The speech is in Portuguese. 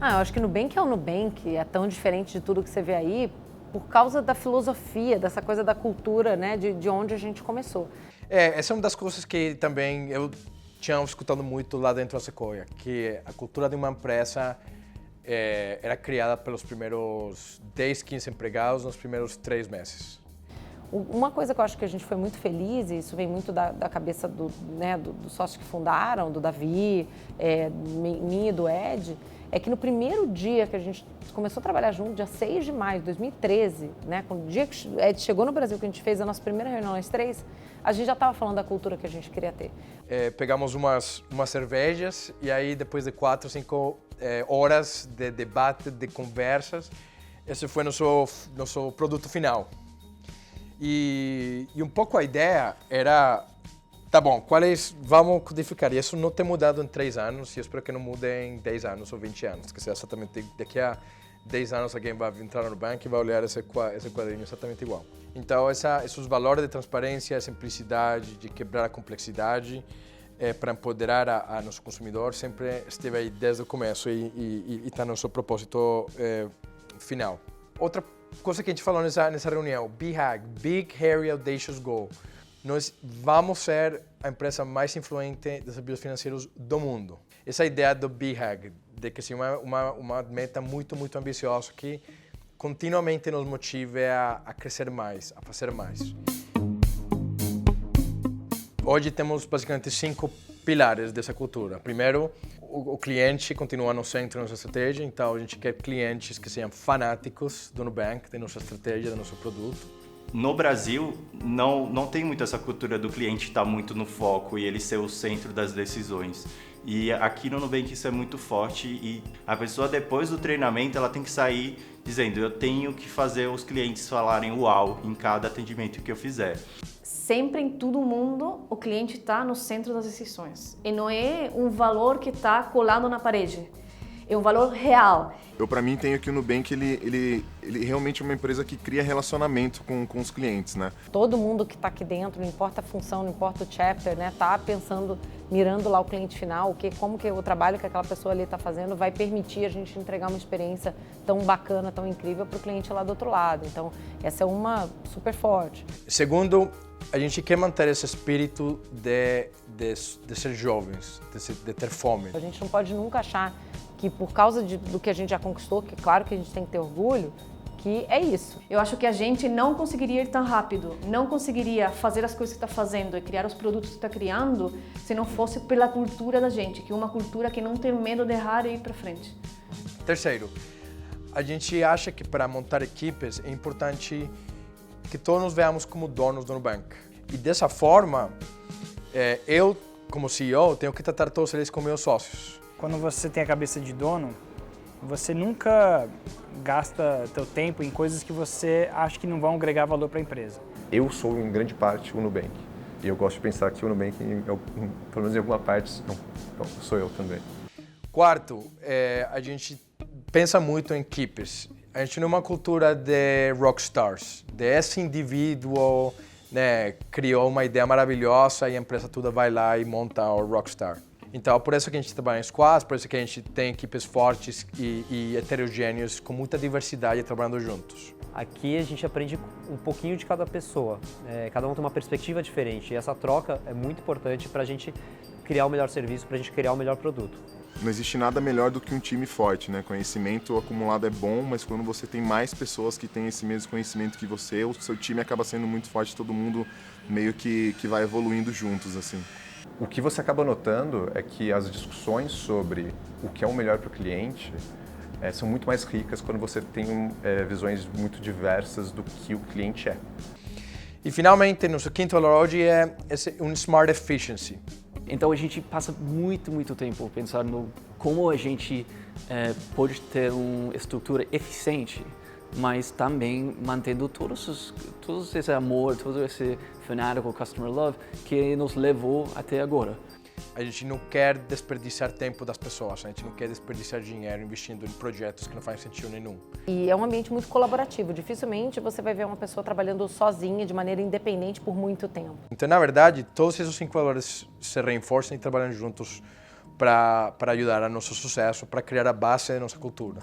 Eu acho que o Nubank é o Nubank, é tão diferente de tudo que você vê aí, por causa da filosofia, dessa coisa da cultura, né, de onde a gente começou. Essa é uma das coisas que também eu tinha escutado muito lá dentro da Sequoia, que a cultura de uma empresa era criada pelos primeiros 10, 15 empregados nos primeiros 3 meses. Uma coisa que eu acho que a gente foi muito feliz, e isso vem muito da cabeça dos sócios que fundaram, do Davi, minha e do Ed, é que no primeiro dia que a gente começou a trabalhar junto, dia 6 de maio de 2013, né, quando o dia que o Ed chegou no Brasil, que a gente fez a nossa primeira reunião, nós três, a gente já estava falando da cultura que a gente queria ter. Pegamos umas cervejas e aí depois de 4, 5 horas de debate, de conversas, esse foi nosso produto final. E um pouco a ideia era, tá bom, vamos codificar. E isso não tem mudado em 3 anos, e eu espero que não mude em 10 anos ou 20 anos. Que seja exatamente daqui a 10 anos alguém vai entrar no banco e vai olhar esse quadrinho exatamente igual. Então, esses valores de transparência, simplicidade, de quebrar a complexidade, para empoderar a nosso consumidor, sempre esteve aí desde o começo e está no seu propósito final. Outra coisa que a gente falou nessa reunião, BHAG, Big, Hairy, Audacious Goal. Nós vamos ser a empresa mais influente de desafios financeiros do mundo. Essa ideia do BHAG, de que assim, uma meta muito, muito ambiciosa que continuamente nos motive a crescer mais, a fazer mais. Hoje temos basicamente 5 pilares dessa cultura. Primeiro, o cliente continua no centro da nossa estratégia, então a gente quer clientes que sejam fanáticos do Nubank, da nossa estratégia, do nosso produto. No Brasil, não tem muito essa cultura do cliente estar muito no foco e ele ser o centro das decisões. E aqui no Nubank isso é muito forte e a pessoa depois do treinamento ela tem que sair dizendo eu tenho que fazer os clientes falarem uau em cada atendimento que eu fizer. Sempre em todo mundo o cliente está no centro das decisões e não é um valor que está colado na parede, é um valor real. Para mim, tenho que o Nubank ele realmente é uma empresa que cria relacionamento com os clientes, né? Todo mundo que está aqui dentro, não importa a função, não importa o chapter, né, tá pensando, mirando lá o cliente final, como que o trabalho que aquela pessoa ali está fazendo vai permitir a gente entregar uma experiência tão bacana, tão incrível para o cliente lá do outro lado. Então, essa é uma super forte. Segundo, a gente quer manter esse espírito de ser jovens, de ter fome. A gente não pode nunca achar que por causa do que a gente já conquistou, que claro que a gente tem que ter orgulho, que é isso. Eu acho que a gente não conseguiria ir tão rápido, não conseguiria fazer as coisas que está fazendo e criar os produtos que está criando se não fosse pela cultura da gente, que é uma cultura que não tem medo de errar e ir para frente. Terceiro, a gente acha que para montar equipes é importante que todos nos veamos como donos do Nubank. E dessa forma, eu, como CEO, tenho que tratar todos eles como meus sócios. Quando você tem a cabeça de dono, você nunca gasta teu tempo em coisas que você acha que não vão agregar valor para a empresa. Eu sou, em grande parte, o Nubank. E eu gosto de pensar que o Nubank, pelo menos em alguma parte, sou eu também. Quarto, a gente pensa muito em equipes. A gente não é uma cultura de rockstars, de esse indivíduo, né, criou uma ideia maravilhosa e a empresa toda vai lá e monta o rockstar. Então, por isso que a gente trabalha em squads, por isso que a gente tem equipes fortes e heterogêneas, com muita diversidade, trabalhando juntos. Aqui a gente aprende um pouquinho de cada pessoa, cada um tem uma perspectiva diferente, e essa troca é muito importante para a gente criar o melhor serviço, para a gente criar o melhor produto. Não existe nada melhor do que um time forte, né? Conhecimento acumulado é bom, mas quando você tem mais pessoas que têm esse mesmo conhecimento que você, o seu time acaba sendo muito forte, todo mundo meio que vai evoluindo juntos, assim. O que você acaba notando é que as discussões sobre o que é o melhor para o cliente são muito mais ricas quando você tem visões muito diversas do que o cliente é. E finalmente, nosso quinto valor hoje é um Smart Efficiency. Então a gente passa muito tempo pensando no como a gente pode ter uma estrutura eficiente, mas também mantendo todo esse amor, todo esse fanático customer love que nos levou até agora. A gente não quer desperdiçar tempo das pessoas, a gente não quer desperdiçar dinheiro investindo em projetos que não fazem sentido nenhum. E é um ambiente muito colaborativo, dificilmente você vai ver uma pessoa trabalhando sozinha, de maneira independente por muito tempo. Então, na verdade, todos esses 5 valores se reforçam e trabalham juntos para ajudar a nosso sucesso, para criar a base da nossa cultura.